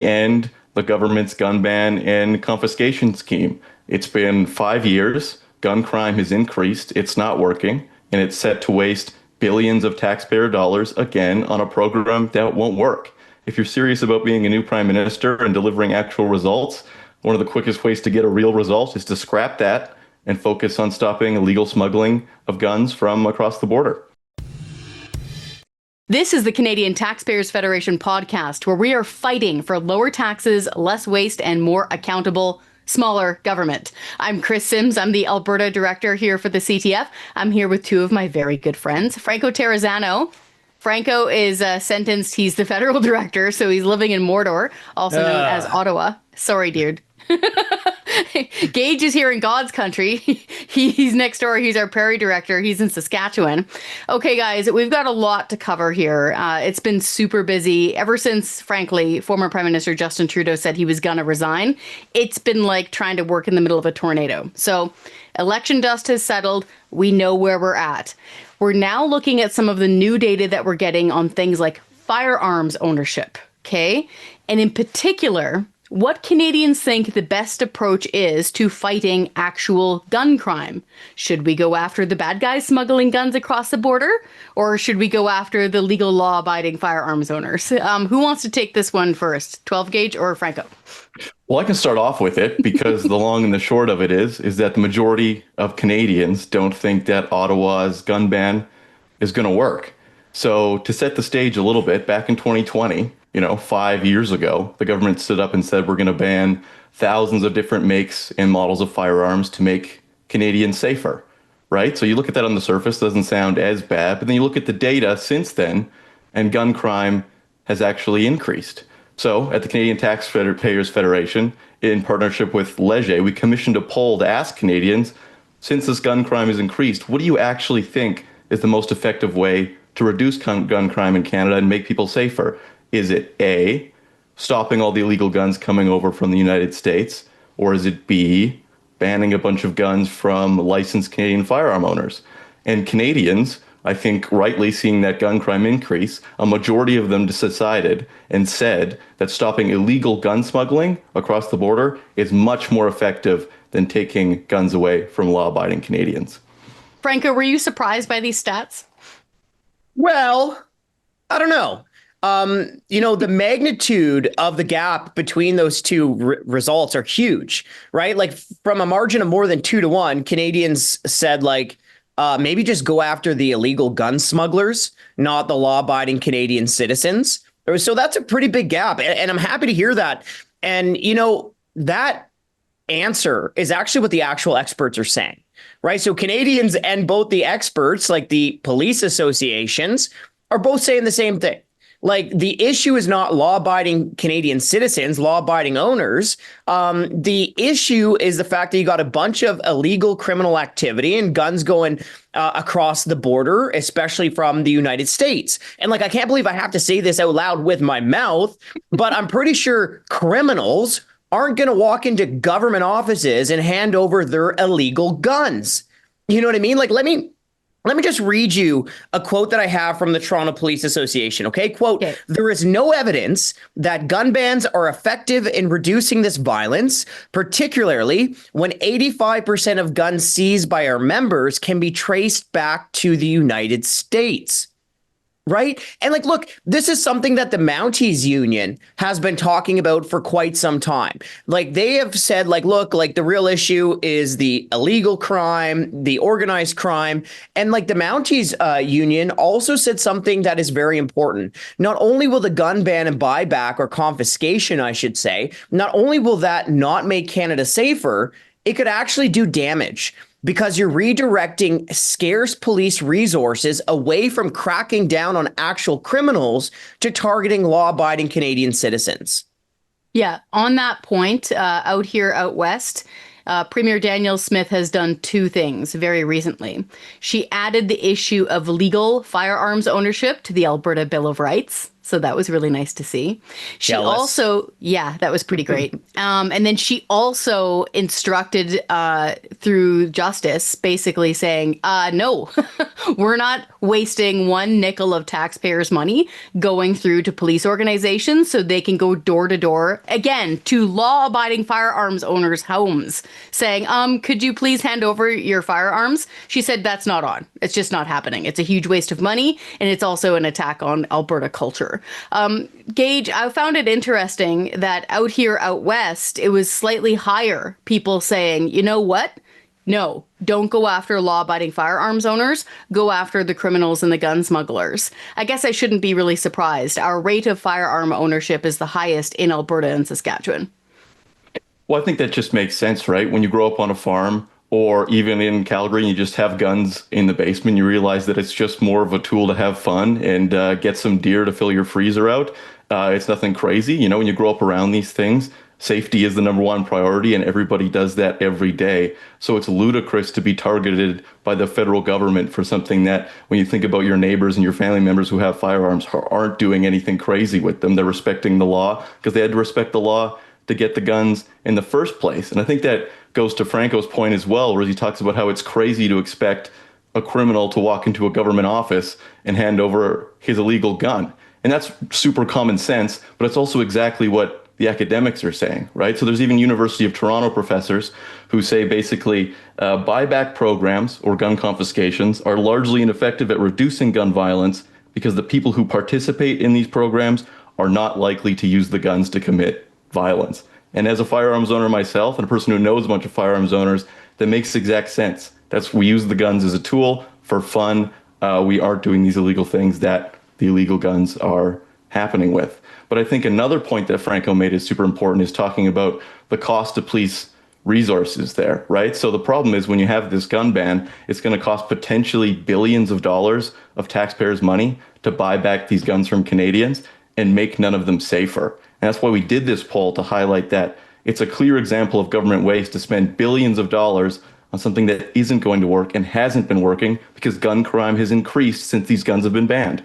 end the government's gun ban and confiscation scheme. It's been 5 years. Gun crime has increased. It's not working, and it's set to waste billions of taxpayer dollars again on a program that won't work. If you're serious about being a new prime minister and delivering actual results, one of the quickest ways to get a real result is to scrap that and focus on stopping illegal smuggling of guns from across the border. This is the Canadian Taxpayers Federation podcast, where we are fighting for lower taxes, less waste, and more accountable, smaller government. I'm Chris Sims. I'm the Alberta director here for the CTF. I'm here with two of my very good friends, Franco Terrazzano. Franco is sentenced. He's the federal director, so he's living in Mordor, also known as Ottawa. Sorry, dude. Gage is here in God's country. He's next door. He's our prairie director. He's in Saskatchewan. Okay, guys, we've got a lot to cover here. It's been super busy ever since, frankly, former Prime Minister Justin Trudeau said he was going to resign. It's been like trying to work in the middle of a tornado. So election dust has settled. We know where we're at. We're now looking at some of the new data that we're getting on things like firearms ownership. Okay. And in particular, what Canadians think the best approach is to fighting actual gun crime. Should we go after the bad guys smuggling guns across the border, or should we go after the legal law-abiding firearms owners? Who wants to take this one first, 12 gauge or Franco? Well, I can start off with it because the long and the short of it is that the majority of Canadians don't think that Ottawa's gun ban is going to work. So to set the stage a little bit, back in 2020, 5 years ago, the government stood up and said, we're going to ban thousands of different makes and models of firearms to make Canadians safer, right? So you look at that on the surface, doesn't sound as bad, but then you look at the data since then, and gun crime has actually increased. So at the Canadian Taxpayers Federation, in partnership with Leger, we commissioned a poll to ask Canadians, since this gun crime has increased, what do you actually think is the most effective way to reduce gun crime in Canada and make people safer? Is it A, stopping all the illegal guns coming over from the United States? Or is it B, banning a bunch of guns from licensed Canadian firearm owners? And Canadians, I think rightly seeing that gun crime increase, a majority of them decided and said that stopping illegal gun smuggling across the border is much more effective than taking guns away from law-abiding Canadians. Franco, were you surprised by these stats? Well, I don't know. The magnitude of the gap between those two results are huge, right? Like from a margin of more than 2-1, Canadians said maybe just go after the illegal gun smugglers, not the law-abiding Canadian citizens. So that's a pretty big gap. And I'm happy to hear that. And, that answer is actually what the actual experts are saying, right? So Canadians and both the experts, like the police associations, are both saying the same thing. Like the issue is not law-abiding Canadian citizens, law-abiding owners. The issue is the fact that you got a bunch of illegal criminal activity and guns going across the border, especially from the United States. And I can't believe I have to say this out loud with my mouth, but I'm pretty sure criminals aren't going to walk into government offices and hand over their illegal guns. You know what I mean? Let me just read you a quote that I have from the Toronto Police Association. Okay, quote, okay. There is no evidence that gun bans are effective in reducing this violence, particularly when 85% of guns seized by our members can be traced back to the United States. Right. And look, this is something that the Mounties Union has been talking about for quite some time. They have said, look, the real issue is the illegal crime, the organized crime. And the Mounties Union also said something that is very important. Not only will the gun ban and buyback or confiscation, I should say, not only will that not make Canada safer, it could actually do damage. Because you're redirecting scarce police resources away from cracking down on actual criminals to targeting law-abiding Canadian citizens. Yeah, on that point, out west, Premier Danielle Smith has done two things very recently. She added the issue of legal firearms ownership to the Alberta Bill of Rights. So that was really nice to see. She Jealous. also, yeah, that was pretty great. And then she also instructed through justice, basically saying, no, we're not wasting one nickel of taxpayers' money going through to police organizations so they can go door to door, again, to law-abiding firearms owners' homes, saying, could you please hand over your firearms? She said that's not on. It's just not happening. It's a huge waste of money, and it's also an attack on Alberta culture. Gage, I found it interesting that out here out west, it was slightly higher people saying, you know what? No, don't go after law-abiding firearms owners. Go after the criminals and the gun smugglers. I guess I shouldn't be really surprised. Our rate of firearm ownership is the highest in Alberta and Saskatchewan. Well, I think that just makes sense, right? When you grow up on a farm, or even in Calgary, you just have guns in the basement, you realize that it's just more of a tool to have fun and get some deer to fill your freezer out. It's nothing crazy. You know, when you grow up around these things, safety is the number one priority, and everybody does that every day. So it's ludicrous to be targeted by the federal government for something that, when you think about your neighbors and your family members who have firearms, aren't doing anything crazy with them. They're respecting the law because they had to respect the law to get the guns in the first place. And I think that goes to Franco's point as well, where he talks about how it's crazy to expect a criminal to walk into a government office and hand over his illegal gun. And that's super common sense, but it's also exactly what the academics are saying, right? So there's even University of Toronto professors who say basically buyback programs or gun confiscations are largely ineffective at reducing gun violence because the people who participate in these programs are not likely to use the guns to commit violence. And as a firearms owner myself and a person who knows a bunch of firearms owners, that makes exact sense. We use the guns as a tool for fun. We aren't doing these illegal things that the illegal guns are happening with. But I think another point that Franco made is super important is talking about the cost of police resources there, right? So the problem is when you have this gun ban, it's going to cost potentially billions of dollars of taxpayers' money to buy back these guns from Canadians and make none of them safer. And that's why we did this poll, to highlight that it's a clear example of government waste to spend billions of dollars on something that isn't going to work and hasn't been working because gun crime has increased since these guns have been banned.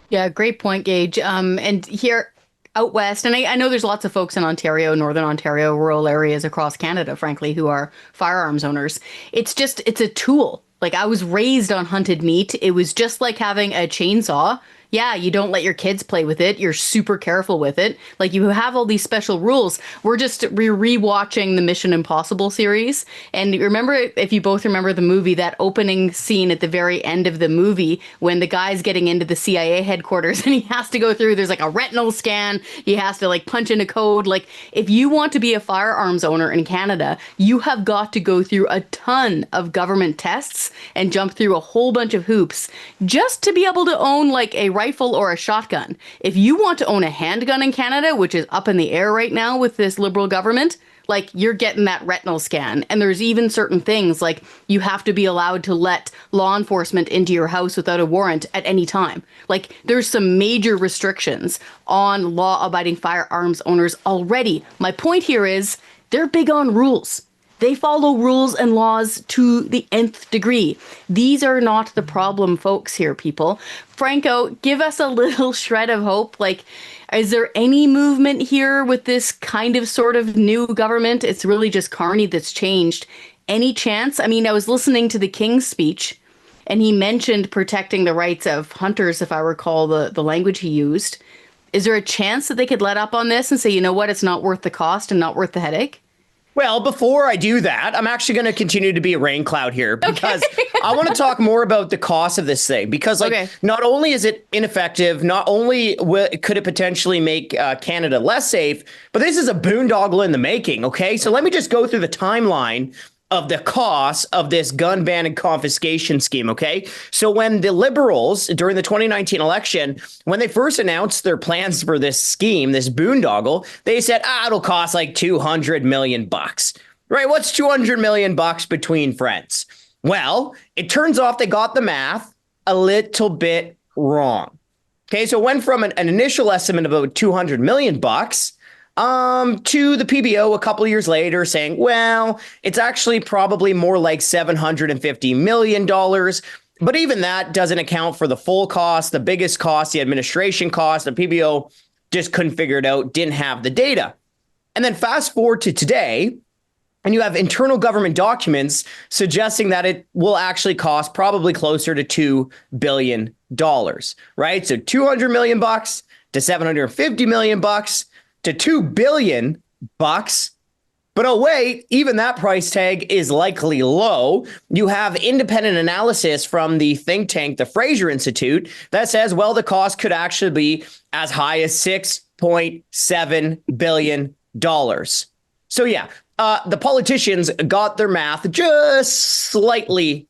Yeah, great point, Gage. And here out west, and I know there's lots of folks in Ontario, Northern Ontario, rural areas across Canada, frankly, who are firearms owners. It's a tool. Like, I was raised on hunted meat. It was just like having a chainsaw. Yeah, you don't let your kids play with it. You're super careful with it. Like, you have all these special rules. We're rewatching the Mission Impossible series. And remember, if you both remember the movie, that opening scene at the very end of the movie when the guy's getting into the CIA headquarters and he has to go through, there's like a retinal scan. He has to like punch in a code. Like, if you want to be a firearms owner in Canada, you have got to go through a ton of government tests and jump through a whole bunch of hoops just to be able to own like a rifle or a shotgun. If you want to own a handgun in Canada, which is up in the air right now with this Liberal government, like, you're getting that retinal scan. And there's even certain things like you have to be allowed to let law enforcement into your house without a warrant at any time. Like, there's some major restrictions on law-abiding firearms owners already. My point here is they're big on rules. They follow rules and laws to the nth degree. These are not the problem folks here, people. Franco, give us a little shred of hope. Like, is there any movement here with this kind of sort of new government? It's really just Carney that's changed. Any chance? I mean, I was listening to the King's speech, and he mentioned protecting the rights of hunters, if I recall the language he used. Is there a chance that they could let up on this and say, you know what, it's not worth the cost and not worth the headache? Well, before I do that, I'm actually going to continue to be a rain cloud here because I want to talk more about the cost of this thing, because not only is it ineffective, not only could it potentially make Canada less safe, but this is a boondoggle in the making. OK, so let me just go through the timeline of the cost of this gun ban and confiscation scheme. OK, so when the Liberals during the 2019 election, when they first announced their plans for this scheme, this boondoggle, they said, it'll cost like $200 million. Right. What's $200 million between friends? Well, it turns out they got the math a little bit wrong. OK, so it went from an initial estimate of about $200 million to the PBO a couple of years later saying, well, it's actually probably more like $750 million. But even that doesn't account for the full cost, the biggest cost, the administration cost. The PBO just couldn't figure it out, didn't have the data. And then fast forward to today, and you have internal government documents suggesting that it will actually cost probably closer to $2 billion, right? So $200 million to $750 million to $2 billion. But oh, wait, even that price tag is likely low. You have independent analysis from the think tank, the Fraser Institute, that says, well, the cost could actually be as high as $6.7 billion. So, yeah, the politicians got their math just slightly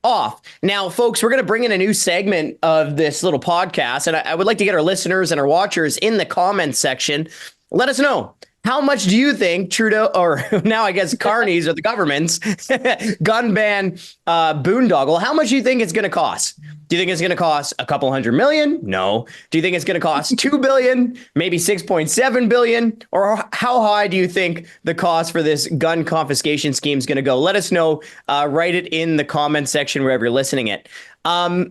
off. Now, folks, we're going to bring in a new segment of this little podcast, and I would like to get our listeners and our watchers in the comments section. Let us know. How much do you think Trudeau, or now I guess Carney's or the government's gun ban boondoggle, how much do you think it's going to cost? Do you think it's going to cost a couple $100 million? No. Do you think it's going to cost $2 billion, maybe $6.7 billion? Or how high do you think the cost for this gun confiscation scheme is going to go? Let us know. Write it in the comment section wherever you're listening it. I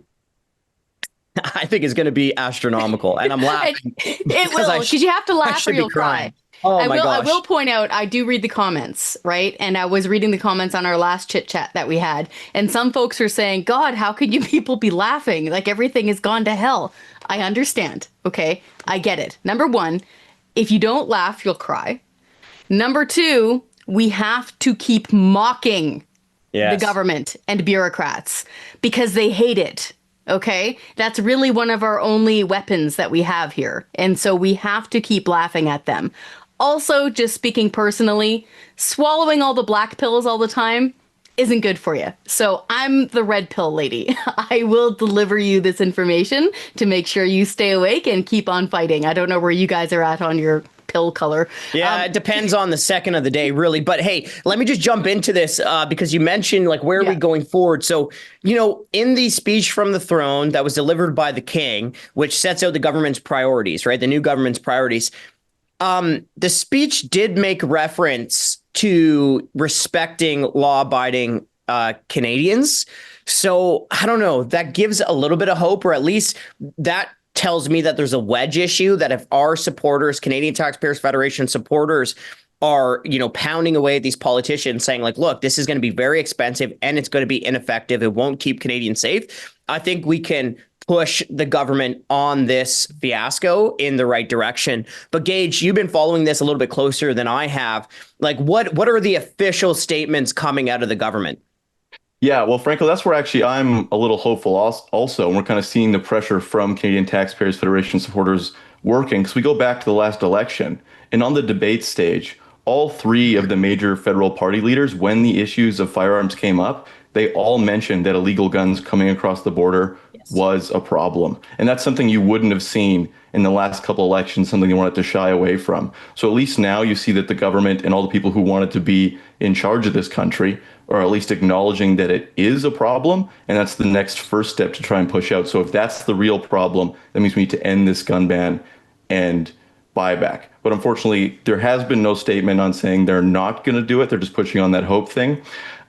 think it's going to be astronomical, and I'm laughing. It will, because you have to laugh or you'll cry. Oh my gosh. I will point out, I do read the comments, right? And I was reading the comments on our last chit chat that we had. And some folks are saying, God, how could you people be laughing? Like everything has gone to hell. I understand. Okay. I get it. Number one, if you don't laugh, you'll cry. Number two, we have to keep mocking the government and bureaucrats because they hate it. Okay, that's really one of our only weapons that we have here. And so we have to keep laughing at them. Also, just speaking personally, swallowing all the black pills all the time isn't good for you. So I'm the red pill lady. I will deliver you this information to make sure you stay awake and keep on fighting. I don't know where you guys are at on your pill color. Yeah, it depends on the second of the day, really. But hey, let me just jump into this because you mentioned like where are we going forward? So, you know, in the speech from the throne that was delivered by the king, which sets out the government's priorities, right? The new government's priorities. The speech did make reference to respecting law-abiding Canadians. So I don't know, that gives a little bit of hope, or at least that tells me that there's a wedge issue, that if our supporters, Canadian Taxpayers Federation supporters, are, you know, pounding away at these politicians saying like, look, this is going to be very expensive and it's going to be ineffective. It won't keep Canadians safe. I think we can push the government on this fiasco in the right direction. But Gage, you've been following this a little bit closer than I have. Like, what are the official statements coming out of the government? Yeah, well, frankly, that's where actually I'm a little hopeful also. And we're kind of seeing the pressure from Canadian Taxpayers Federation supporters working, because we go back to the last election. And on the debate stage, all three of the major federal party leaders, when the issues of firearms came up, they all mentioned that illegal guns coming across the border was a problem. And that's something you wouldn't have seen in the last couple elections, something they wanted to shy away from. So at least now you see that the government and all the people who wanted to be in charge of this country are at least acknowledging that it is a problem. And that's the next first step to try and push out. So if that's the real problem, that means we need to end this gun ban and buyback. But unfortunately, there has been no statement on saying they're not going to do it. They're just pushing on that hope thing.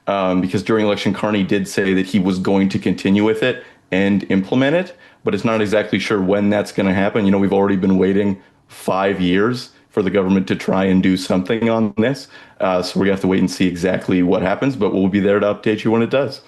Because during election, Carney did say that he was going to continue with it and implement it, but it's not exactly sure when that's going to happen. You know, we've already been waiting 5 years for the government to try and do something on this. So we're going to have to wait and see exactly what happens, but we'll be there to update you when it does.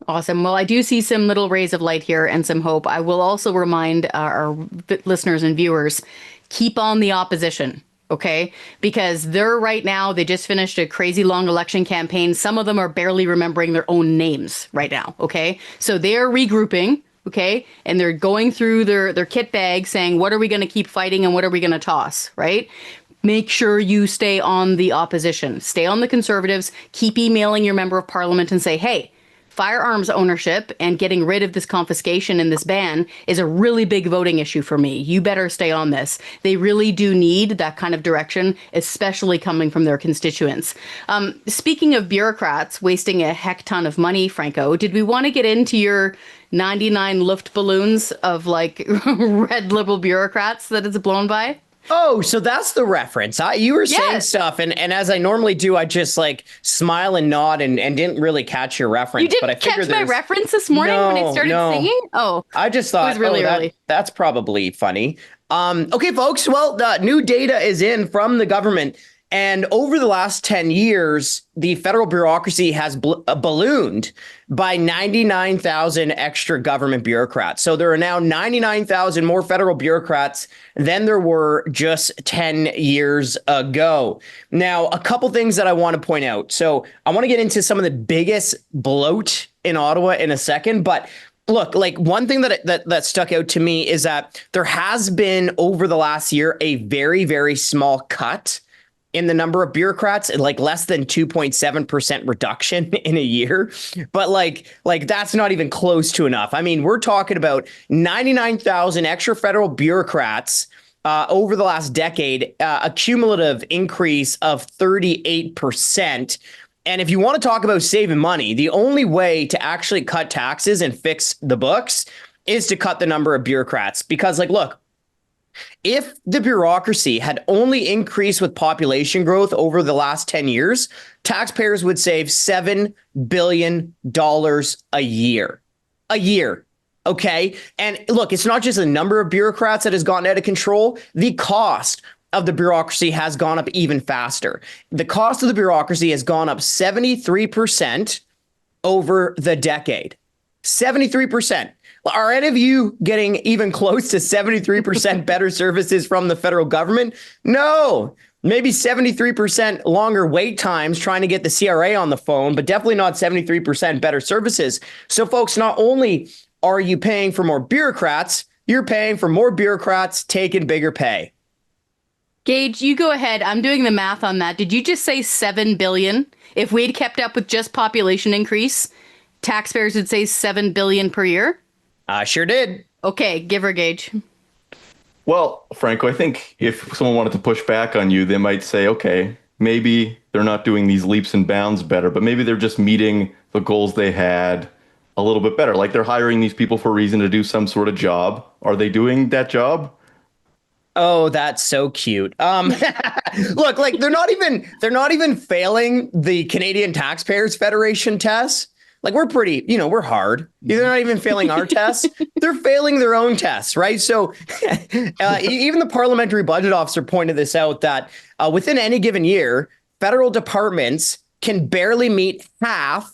Awesome. Well, I do see some little rays of light here and some hope. I will also remind our listeners and viewers, keep on the opposition. Okay, because they're right now, they just finished a crazy long election campaign. Some of them are barely remembering their own names right now. Okay, so they're regrouping. Okay, and they're going through their kit bag saying, what are we going to keep fighting and what are we going to toss? Right. Make sure you stay on the opposition, stay on the Conservatives, keep emailing your member of parliament and say, hey, firearms ownership and getting rid of this confiscation and this ban is a really big voting issue for me. You better stay on this. They really do need that kind of direction, especially coming from their constituents. Speaking of bureaucrats wasting a heck ton of money, Franco, did we want to get into your 99 Luft balloons of like red liberal bureaucrats that it's blown by? Oh, so that's the reference. You were saying Yes. stuff, and as I normally do, I just like smile and nod and didn't really catch your reference. You didn't but I catch figured my reference this morning when I started singing? Oh, I just thought, it was really early. that's probably funny. Okay, folks. Well, the new data is in from the government. And over the last 10 years, the federal bureaucracy has ballooned by 99,000 extra government bureaucrats. So there are now 99,000 more federal bureaucrats than there were just 10 years ago. Now, a couple things that I want to point out. So I want to get into some of the biggest bloat in Ottawa in a second, but look, like one thing that stuck out to me is that there has been over the last year a very, very small cut in the number of bureaucrats, like less than 2.7% reduction in a year. But like that's not even close to enough. I mean, we're talking about 99,000 extra federal bureaucrats over the last decade, a cumulative increase of 38%. And if you want to talk about saving money, the only way to actually cut taxes and fix the books is to cut the number of bureaucrats. Because like, look, if the bureaucracy had only increased with population growth over the last 10 years, taxpayers would save $7 billion a year. A year. Okay. And look, it's not just the number of bureaucrats that has gotten out of control. The cost of the bureaucracy has gone up even faster. The cost of the bureaucracy has gone up 73% over the decade. 73%. Are any of you getting even close to 73% better services from the federal government? No, maybe 73% longer wait times trying to get the CRA on the phone, but definitely not 73% better services. So folks, not only are you paying for more bureaucrats, you're paying for more bureaucrats taking bigger pay. Gage, you go ahead. I'm doing the math on that. Did you just say 7 billion? If we'd kept up with just population increase, taxpayers would save 7 billion per year? I sure did. Okay, give her, Gage. Well, Franco, I think if someone wanted to push back on you, they might say, okay, maybe they're not doing these leaps and bounds better, but maybe they're just meeting the goals they had a little bit better. Like they're hiring these people for a reason to do some sort of job. Are they doing that job? Oh, that's so cute. Look, like they're not even failing the Canadian Taxpayers Federation tests. Like we're pretty, we're hard. They're not even failing our tests. They're failing their own tests, right? So even the parliamentary budget officer pointed this out that within any given year, federal departments can barely meet half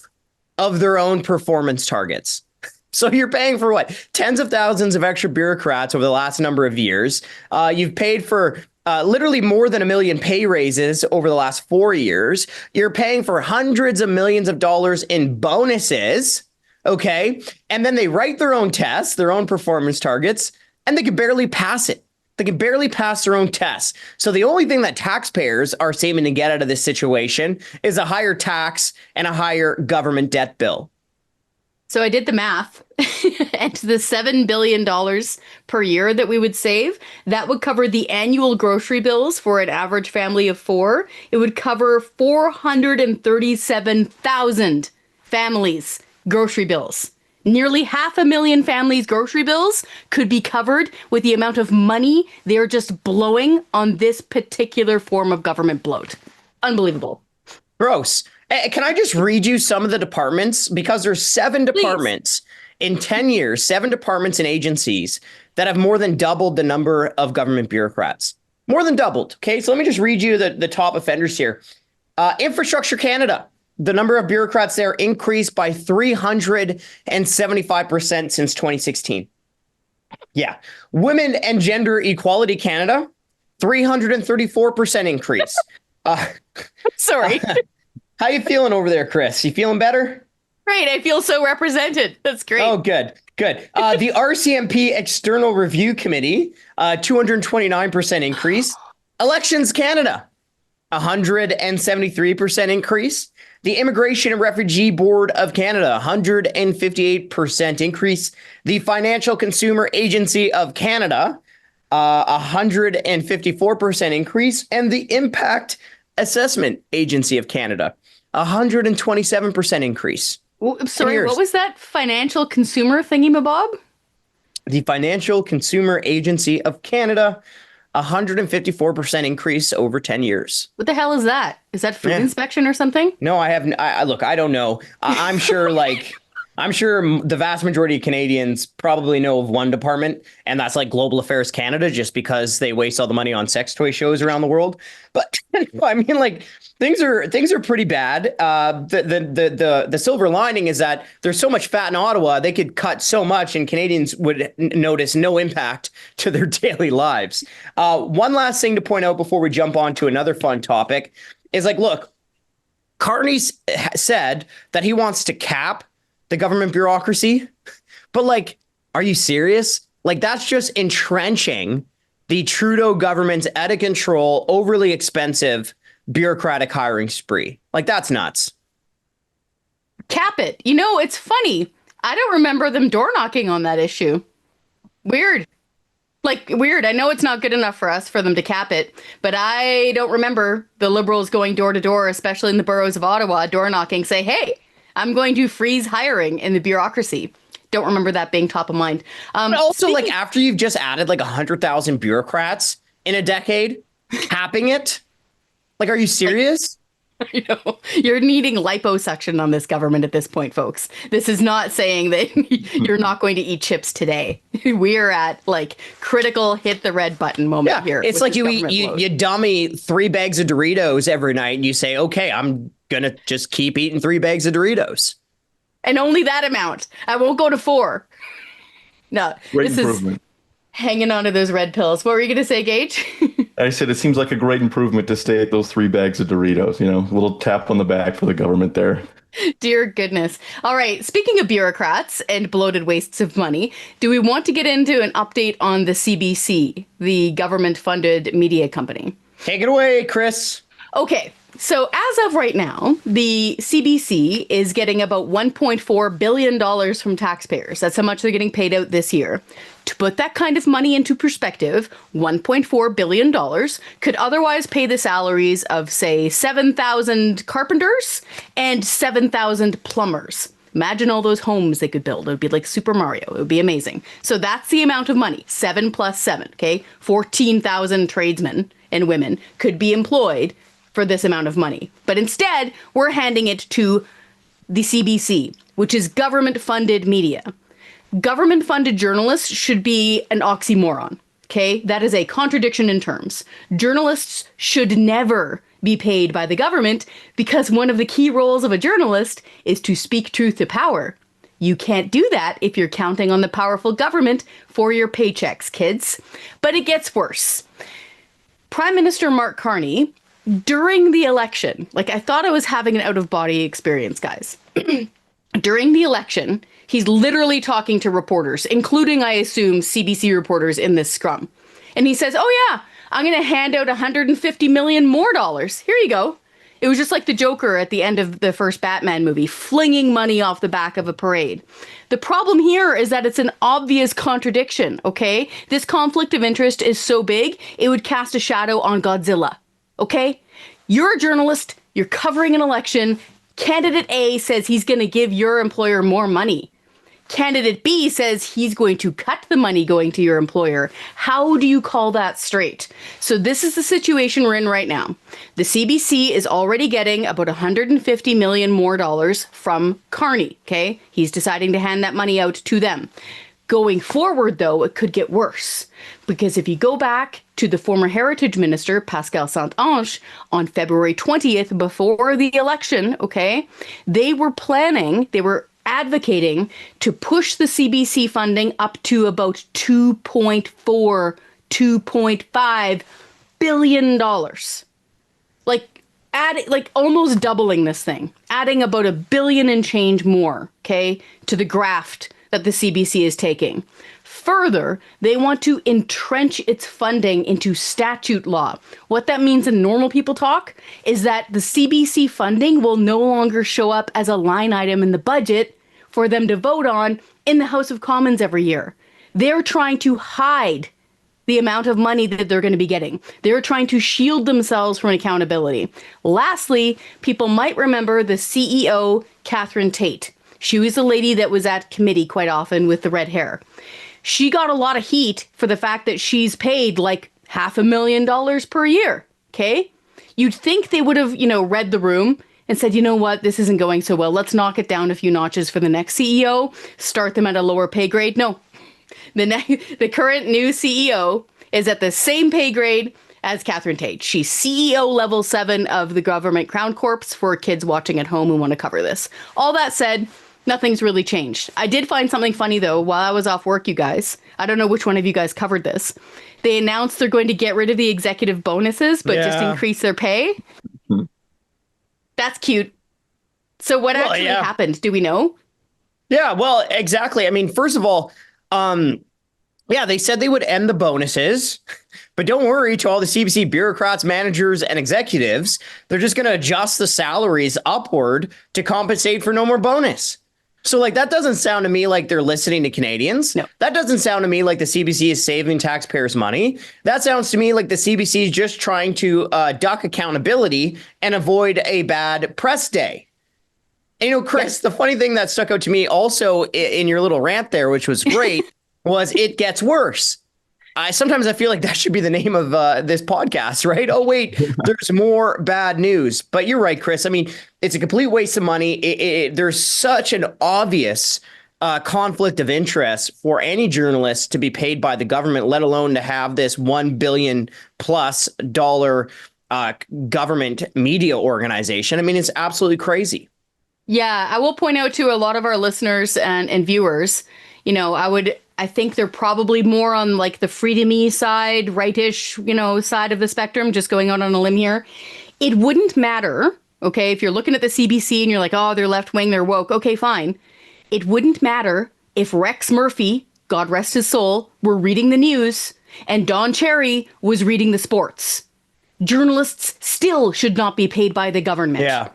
of their own performance targets. So you're paying for what? Tens of thousands of extra bureaucrats over the last number of years. You've paid for literally more than 1 million pay raises over the last 4 years. You're paying for hundreds of millions of dollars in bonuses. Okay. And then they write their own tests, their own performance targets, and they can barely pass it. They can barely pass their own tests. So the only thing that taxpayers are saving to get out of this situation is a higher tax and a higher government debt bill. So I did the math, and the $7 billion per year that we would save, that would cover the annual grocery bills for an average family of 4. It would cover 437,000 families' grocery bills. Nearly 500,000 families' grocery bills could be covered with the amount of money they're just blowing on this particular form of government bloat. Unbelievable. Gross. Can I just read you some of the departments? Because there's 7 departments in 10 years, 7 departments and agencies that have more than doubled the number of government bureaucrats. More than doubled. Okay, so let me just read you the top offenders here. Infrastructure Canada, the number of bureaucrats there increased by 375% since 2016. Yeah. Women and Gender Equality Canada, 334% increase. Sorry. How you feeling over there, Chris? You feeling better? Great. I feel so represented. That's great. Oh, good. Good. The RCMP External Review Committee, 229% increase. Elections Canada, 173% increase. The Immigration and Refugee Board of Canada, 158% increase. The Financial Consumer Agency of Canada, 154% increase. And the Impact Assessment Agency of Canada, 127% increase. Sorry, what was that financial consumer thingy-mabob? The Financial Consumer Agency of Canada, 154% increase over 10 years. What the hell is that? Is that food inspection or something? No, look, I don't know. I'm sure I'm sure the vast majority of Canadians probably know of one department, and that's like Global Affairs Canada, just because they waste all the money on sex toy shows around the world. But I mean, like things are pretty bad. The silver lining is that there's so much fat in Ottawa, they could cut so much, and Canadians would notice no impact to their daily lives. One last thing to point out before we jump on to another fun topic is like, look, Carney's said that he wants to cap the government bureaucracy, but like, are you serious? Like, that's just entrenching the Trudeau government's out of control, overly expensive bureaucratic hiring spree. Like, that's nuts. Cap it. You know, it's funny. I don't remember them door knocking on that issue. Weird. Like, weird. I know it's not good enough for us for them to cap it, but I don't remember the Liberals going door to door, especially in the boroughs of Ottawa, door knocking, say, hey, I'm going to freeze hiring in the bureaucracy. Don't remember that being top of mind. But also, like, after you've just added like 100,000 bureaucrats in a decade, capping it? Like, are you serious? You know, you're needing liposuction on this government at this point, folks. This is not saying that you're not going to eat chips today. We're at like critical hit the red button moment here. It's like you dummy 3 bags of Doritos every night and you say, okay, I'm going to just keep eating 3 bags of Doritos. And only that amount. I won't go to 4. No, Great this improvement. is hanging on to those red pills. What were you going to say, Gage? I said it seems like a great improvement to stay at those 3 bags of Doritos. You know, a little tap on the back for the government there. Dear goodness. All right. Speaking of bureaucrats and bloated wastes of money, do we want to get into an update on the CBC, the government-funded media company? Take it away, Chris. Okay. So as of right now, the CBC is getting about $1.4 billion from taxpayers. That's how much they're getting paid out this year. To put that kind of money into perspective, $1.4 billion could otherwise pay the salaries of, say, 7,000 carpenters and 7,000 plumbers. Imagine all those homes they could build. It would be like Super Mario. It would be amazing. So that's the amount of money, 7 plus 7, okay? 14,000 tradesmen and women could be employed for this amount of money. But instead, we're handing it to the CBC, which is government-funded media. Government-funded journalists should be an oxymoron, okay? That is a contradiction in terms. Journalists should never be paid by the government because one of the key roles of a journalist is to speak truth to power. You can't do that if you're counting on the powerful government for your paychecks, kids. But it gets worse. Prime Minister Mark Carney, during the election, like I thought I was having an out-of-body experience, guys. During the election, he's literally talking to reporters, including, I assume, CBC reporters in this scrum. And he says, oh yeah, I'm going to hand out $150 million more dollars. Here you go. It was just like the Joker at the end of the first Batman movie, flinging money off the back of a parade. The problem here is that it's an obvious contradiction, okay? This conflict of interest is so big, it would cast a shadow on Godzilla. Okay? You're a journalist, you're covering an election. Candidate A says he's going to give your employer more money. Candidate B says he's going to cut the money going to your employer. How do you call that straight? So this is the situation we're in right now. The CBC is already getting about $150 million more dollars from Carney, okay? He's deciding to hand that money out to them. Going forward, though, it could get worse. Because if you go back to the former Heritage Minister, Pascal Saint-Onge, on February 20th, before the election, okay, they were advocating to push the CBC funding up to about $2.5 billion. Like almost doubling this thing, adding about $1 billion and change more, okay, to the graft that the CBC is taking. Further, they want to entrench its funding into statute law. What that means in normal people talk is that the CBC funding will no longer show up as a line item in the budget for them to vote on in the House of Commons every year. They're trying to hide the amount of money that they're going to be getting. They're trying to shield themselves from accountability. Lastly, people might remember the CEO, Catherine Tate. She was the lady that was at committee quite often with the red hair. She got a lot of heat for the fact that she's paid like $500,000 per year. Okay. You'd think they would have, read the room and said, you know what, this isn't going so well. Let's knock it down a few notches for the next CEO, start them at a lower pay grade. No, the current new CEO is at the same pay grade as Catherine Tate. She's CEO level 7 of the government Crown Corps for kids watching at home who want to cover this. All that said, nothing's really changed. I did find something funny, though, while I was off work, you guys. I don't know which one of you guys covered this. They announced they're going to get rid of the executive bonuses, but just increase their pay. That's cute. So what actually happened? Do we know? Yeah, well, exactly. I mean, first of all, they said they would end the bonuses, but don't worry, to all the CBC bureaucrats, managers, and executives, they're just going to adjust the salaries upward to compensate for no more bonus. So that doesn't sound to me like they're listening to Canadians. No. That doesn't sound to me like the CBC is saving taxpayers' money. That sounds to me like the CBC is just trying to duck accountability and avoid a bad press day. And, Chris, the funny thing that stuck out to me also in your little rant there, which was great, was it gets worse. Sometimes I feel like that should be the name of this podcast, right? Oh, wait, there's more bad news. But you're right, Chris. I mean, it's a complete waste of money. There's such an obvious conflict of interest for any journalist to be paid by the government, let alone to have this $1 billion plus government media organization. I mean, it's absolutely crazy. Yeah, I will point out to a lot of our listeners and viewers, I think they're probably more on the freedom-y side, rightish, side of the spectrum, just going out on a limb here. It wouldn't matter, okay, if you're looking at the CBC and you're like, oh, they're left-wing, they're woke. Okay, fine. It wouldn't matter if Rex Murphy, God rest his soul, were reading the news and Don Cherry was reading the sports. Journalists still should not be paid by the government. Yeah.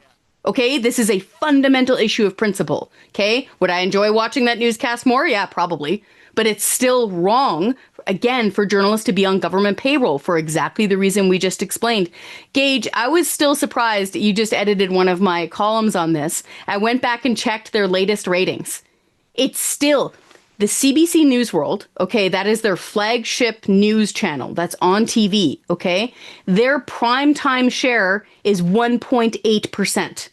Okay, this is a fundamental issue of principle. Okay, would I enjoy watching that newscast more? Yeah, probably. But it's still wrong, again, for journalists to be on government payroll for exactly the reason we just explained. Gage, I was still surprised you just edited one of my columns on this. I went back and checked their latest ratings. It's still the CBC News World, okay, that is their flagship news channel that's on TV, okay? Their primetime share is 1.8%,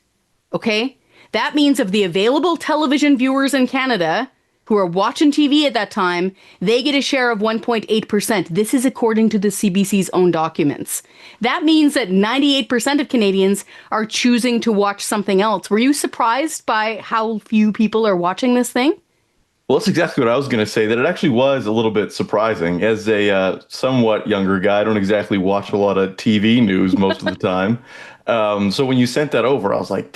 okay? That means of the available television viewers in Canada who are watching TV at that time, they get a share of 1.8%. This is according to the CBC's own documents. That means that 98% of Canadians are choosing to watch something else. Were you surprised by how few people are watching this thing? Well, that's exactly what I was going to say, that it actually was a little bit surprising. As a somewhat younger guy, I don't exactly watch a lot of TV news most of the time. So when you sent that over, I was like,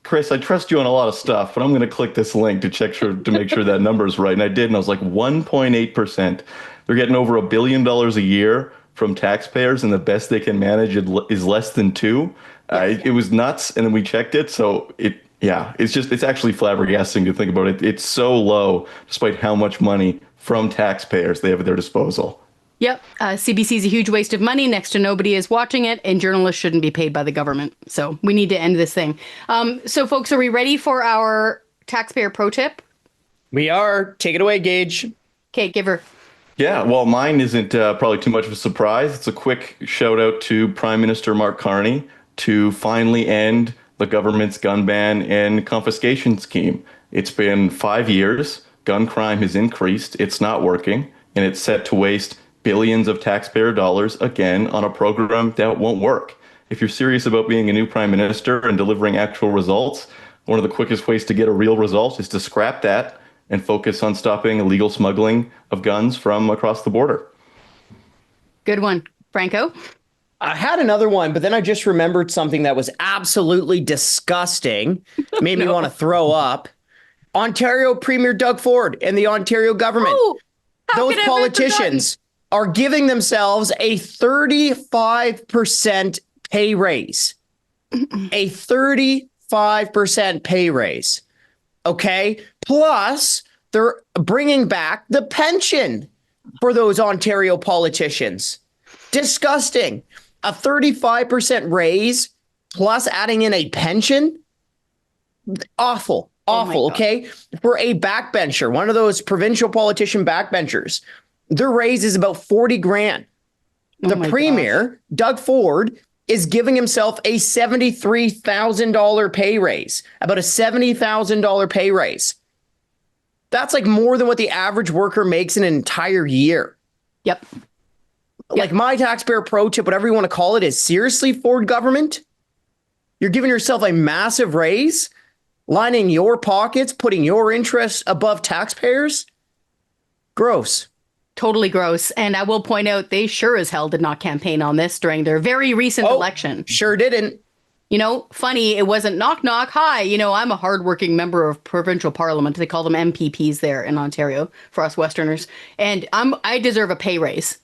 Chris, I trust you on a lot of stuff, but I'm going to click this link to make sure that number is right. And I did. And I was like, 1.8%. They're getting over $1 billion a year from taxpayers, and the best they can manage is less than 2. It was nuts. And then we checked it. So it's actually flabbergasting to think about it. It's so low, despite how much money from taxpayers they have at their disposal. Yep. CBC is a huge waste of money. Next to nobody is watching it, and journalists shouldn't be paid by the government. So we need to end this thing. So, folks, are we ready for our taxpayer pro tip? We are. Take it away, Gage. Okay, give her. Yeah, well, mine isn't probably too much of a surprise. It's a quick shout out to Prime Minister Mark Carney to finally end the government's gun ban and confiscation scheme. It's been 5 years. Gun crime has increased. It's not working, and it's set to waste billions of taxpayer dollars again on a program that won't work. If you're serious about being a new prime minister and delivering actual results, one of the quickest ways to get a real result is to scrap that and focus on stopping illegal smuggling of guns from across the border. Good one. Franco? I had another one, but then I just remembered something that was absolutely disgusting. Made me want to throw up. Ontario Premier Doug Ford and the Ontario government. Oh, those politicians are giving themselves a 35% pay raise. A 35% pay raise. Okay. Plus, they're bringing back the pension for those Ontario politicians. Disgusting. A 35% raise plus adding in a pension. Awful. Awful. Okay. For a backbencher, one of those provincial politician backbenchers. Their raise is about 40 grand. The premier, Doug Ford, is giving himself a $73,000 pay raise, about a $70,000 pay raise. That's like more than what the average worker makes in an entire year. Yep. Like my taxpayer pro tip, whatever you want to call it, is seriously, Ford government, you're giving yourself a massive raise, lining your pockets, putting your interests above taxpayers. Gross. Totally gross. And I will point out, they sure as hell did not campaign on this during their very recent election. Sure didn't. You know, funny, it wasn't knock, knock, hi. You know, I'm a hardworking member of provincial parliament. They call them MPPs there in Ontario for us Westerners. And I deserve a pay raise.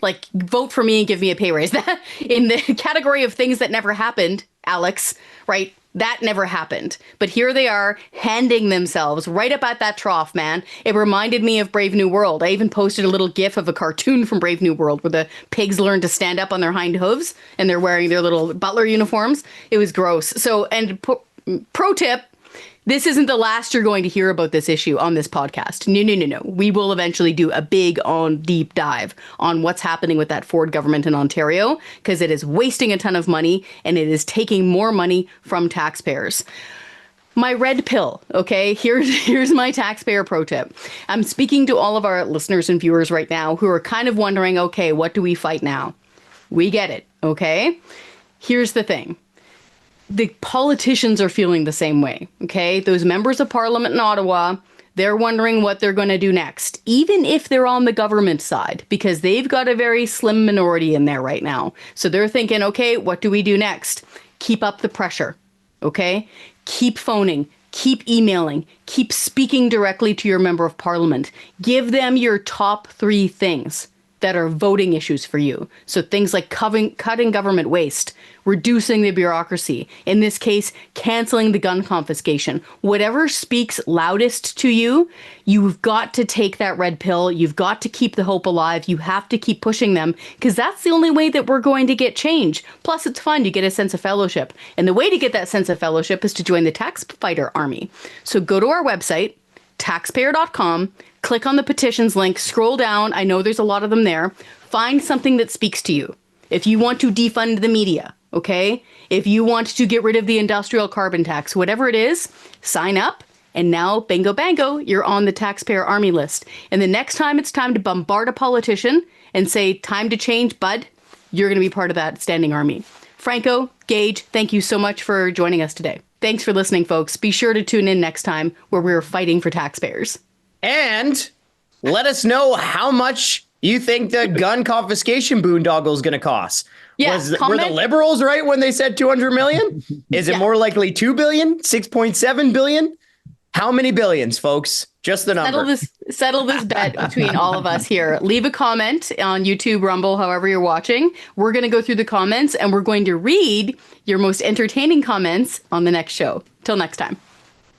Like, vote for me and give me a pay raise. That in the category of things that never happened, Alex, right? That never happened. But here they are handing themselves right up at that trough, man. It reminded me of Brave New World. I even posted a little gif of a cartoon from Brave New World where the pigs learn to stand up on their hind hooves and they're wearing their little butler uniforms. It was gross. So, and pro tip, this isn't the last you're going to hear about this issue on this podcast. No. We will eventually do a big deep dive on what's happening with that Ford government in Ontario, because it is wasting a ton of money and it is taking more money from taxpayers. My red pill, okay? Here's my taxpayer pro tip. I'm speaking to all of our listeners and viewers right now who are kind of wondering, okay, what do we fight now? We get it, okay? Here's the thing. The politicians are feeling the same way, okay? Those members of parliament in Ottawa, they're wondering what they're going to do next, even if they're on the government side, because they've got a very slim minority in there right now. So they're thinking, okay, what do we do next? Keep up the pressure, okay? Keep phoning, keep emailing, keep speaking directly to your member of parliament. Give them your top 3 things that are voting issues for you. So things like cutting government waste, reducing the bureaucracy, in this case, canceling the gun confiscation. Whatever speaks loudest to you, you've got to take that red pill. You've got to keep the hope alive. You have to keep pushing them, because that's the only way that we're going to get change. Plus, it's fun. You get a sense of fellowship. And the way to get that sense of fellowship is to join the Tax Fighter Army. So go to our website, taxpayer.com, click on the petitions link, scroll down. I know there's a lot of them there. Find something that speaks to you. If you want to defund the media, okay? If you want to get rid of the industrial carbon tax, whatever it is, sign up. And now, bingo bango, you're on the Taxpayer Army list. And the next time it's time to bombard a politician and say, time to change, bud, you're going to be part of that standing army. Franco, Gage, thank you so much for joining us today. Thanks for listening, folks. Be sure to tune in next time where we're fighting for taxpayers. And let us know how much you think the gun confiscation boondoggle is going to cost. Yeah, were the Liberals right when they said 200 million? Is it more likely 2 billion, 6.7 billion? How many billions, folks? Just the number. Settle this bet between all of us here. Leave a comment on YouTube, Rumble, however you're watching. We're going to go through the comments and we're going to read your most entertaining comments on the next show. Till next time.